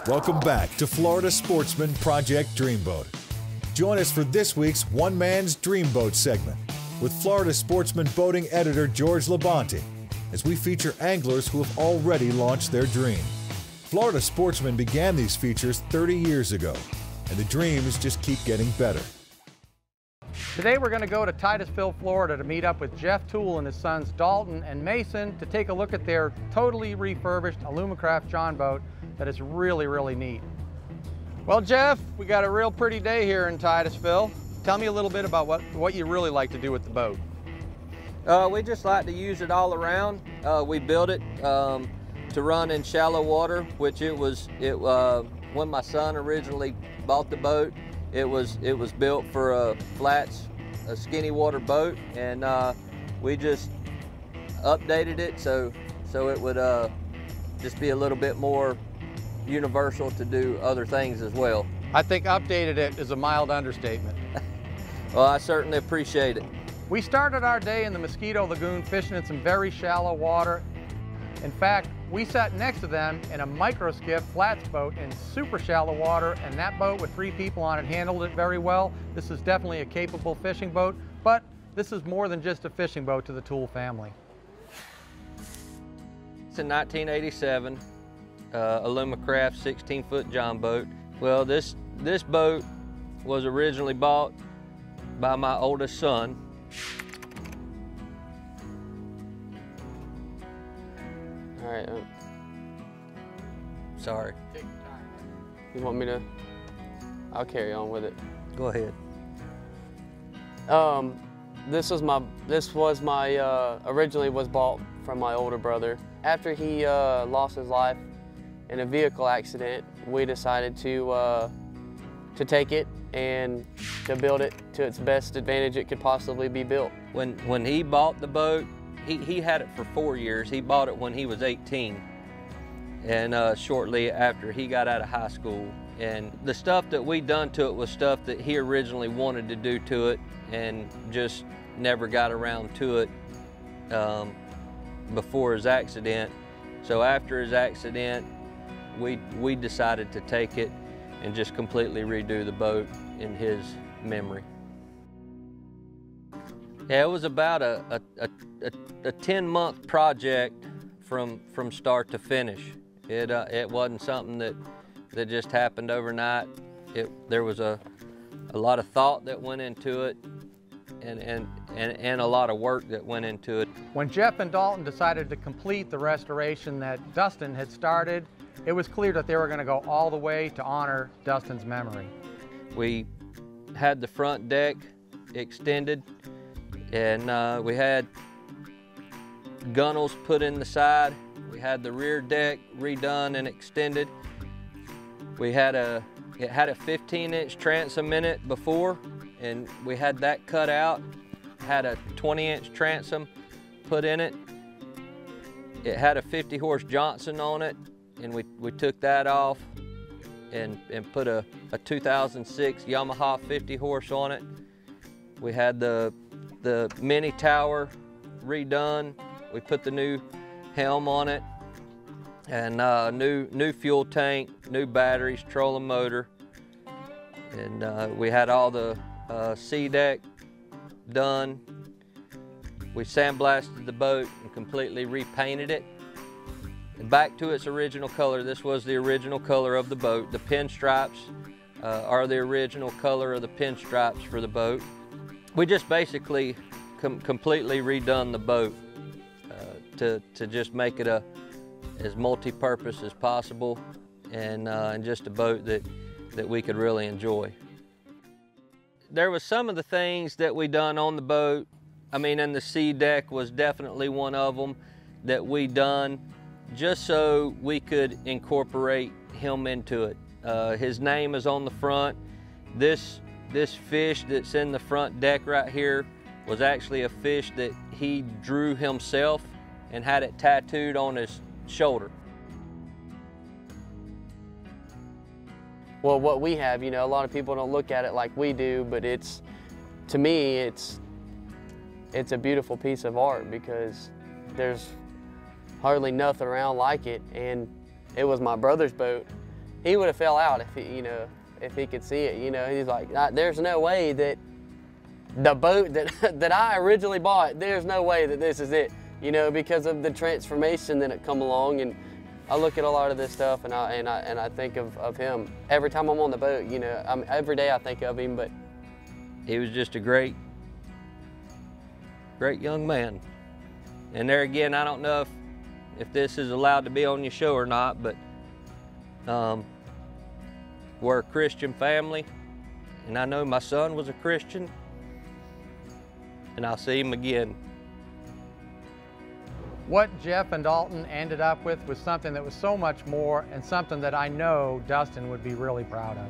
Welcome back to Florida Sportsman Project Dreamboat. Join us for this week's One Man's Dreamboat segment with Florida Sportsman boating editor George Labonte as we feature anglers who have already launched their dream. Florida Sportsman began these features 30 years ago, and the dreams just keep getting better. Today we're going to go to Titusville, Florida to meet up with Jeff Toole and his sons Dalton and Mason to take a look at their totally refurbished Alumacraft John boat that is really, really neat. Well, Jeff, we got a real pretty day here in Titusville. Tell me a little bit about what you really like to do with the boat. We just like to use it all around. We built it to run in shallow water, which when my son originally bought the boat, it was built for a flats, a skinny water boat, and we just updated it so it would just be a little bit more universal to do other things as well. I think updated it is a mild understatement. Well, I certainly appreciate it. We started our day in the Mosquito Lagoon fishing in some very shallow water. In fact, we sat next to them in a micro skiff flats boat in super shallow water, and that boat with 3 people on it handled it very well. This is definitely a capable fishing boat, but this is more than just a fishing boat to the Toole family. It's a 1987 Alumacraft 16-foot John boat. Well, this boat was originally bought by my oldest son. All right. Sorry. Take your time. You want me to? I'll carry on with it. Go ahead. This was my originally was bought from my older brother. After he lost his life in a vehicle accident, we decided to take it and to build it to its best advantage it could possibly be built. When he bought the boat, he had it for 4 years. He bought it when he was 18, and shortly after he got out of high school. And the stuff that we done to it was stuff that he originally wanted to do to it and just never got around to it before his accident. So after his accident, we decided to take it and just completely redo the boat in his memory. Yeah, it was about a 10-month project from start to finish. It wasn't something that just happened overnight. There was a lot of thought that went into it and a lot of work that went into it. When Jeff and Dalton decided to complete the restoration that Dustin had started, it was clear that they were going to go all the way to honor Dustin's memory. We had the front deck extended, and we had gunnels put in the side. We had the rear deck redone and extended. It had a 15-inch transom in it before, and we had that cut out. Had a 20-inch transom put in it. It had a 50-horse Johnson on it, and we took that off and put a 2006 Yamaha 50-horse on it. We had the mini tower redone. We put the new helm on it, and new fuel tank, new batteries, trolling motor, and we had all the sea deck done. We sandblasted the boat and completely repainted it back to its original color. This was the original color of the boat. The pinstripes are the original color of the pinstripes for the boat. We just basically completely redone the boat to just make it as multi-purpose as possible, and just a boat that we could really enjoy. There was some of the things that we done on the boat. I mean, and the sea deck was definitely one of them that we done just so we could incorporate him into it. His name is on the front. This fish that's in the front deck right here was actually a fish that he drew himself and had it tattooed on his shoulder. Well, what we have, you know, a lot of people don't look at it like we do, but to me, it's a beautiful piece of art because there's hardly nothing around like it, and it was my brother's boat. he would have fell out if he, if he could see it. He's like, there's no way that the boat that I originally bought, there's no way that this is it, because of the transformation that had come along. And I look at a lot of this stuff and I think of him every time I'm on the boat. Every day I think of him. But he was just a great young man. And there again, I don't know if this is allowed to be on your show or not, but we're a Christian family, and I know my son was a Christian, and I'll see him again. What Jeff and Dalton ended up with was something that was so much more, and something that I know Dustin would be really proud of.